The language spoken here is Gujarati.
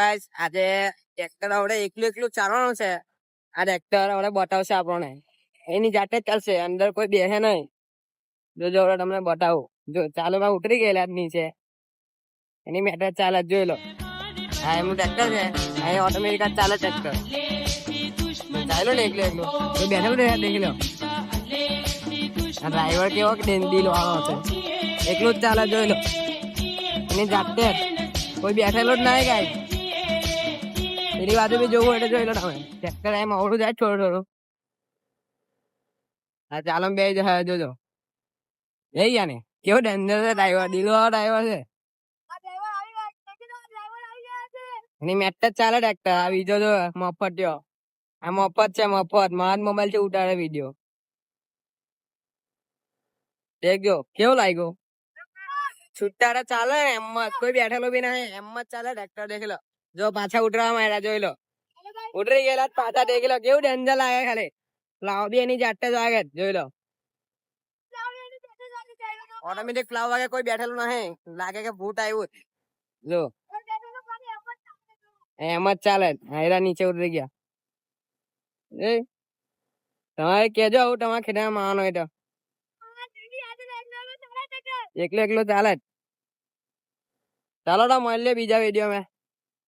આજે ટ્રેક્ટર આવડે એકલું ચાલવાનું છે. આ ટ્રેક્ટર આવડે બતાવશે આપણને, એની જાતે જ ચાલશે, અંદર કોઈ બેસે નહીં. જો હવે તમને બતાવું. જો ચાલો માં ઉતરી ગયેલા નીચે, એની મેટર ચાલે જોઈ લો. આ એમનું ટ્રેક્ટર છે, અહીં ઓટોમેટિક ચાલે ટ્રેક્ટર. ચાલો ને એકલું બેઠેલું દેખી લો. આ ડ્રાઈવર કેવો દિલ વાળો છે, એકલું જ ચાલે જોઈ લો. એની જાતે કોઈ બેઠેલો જ નહીં કાંઈ. એની બાજુ બી જોવું એટલે જોઈ લો તમે. ટ્રેક્ટર એમ અવડું જાય થોડું. હા ચાલો બે જોજો. એ ગયા ને કેવો ડેન્જર છે ડ્રાઈવર, દિલ વાળો ડ્રાઈવર છે. એની મેટ જ ચાલે ટ્રેક્ટર. આ બીજો જો મફત આ મફત છે, મફત મારા મોબાઈલ થી ઉતારે વિડીયો. દેખજો કેવું લાગ્યું. છૂટારે ચાલે એમ જ, કોઈ બેઠેલો બી નહીં, એમ જ ચાલે ટ્રેક્ટર. દેખી લો. જો પાછા ઉતરવા માંડ્યા જોઈ લો. ઉતરી ગયેલા પાછા દેખી લો. કેવું ડેન્જર લાગે ખાલી. ફ્લાવ બી એની જાતે જ વાગે જોઈ લો. ઓટોમેટિક ફ્લાવ વાગે, કોઈ બેઠેલું નહીં. લાગે કે ભૂત આવ્યું. જો એમ જ ચાલે. હાયરા નીચે ઉતરી ગયા. એ તમારે કેજો આવું તમારે ખેતરમાં માવાનો હોય તો. એકલો ચાલે. ચાલો તો મળી લે બીજા વિડીયો માં.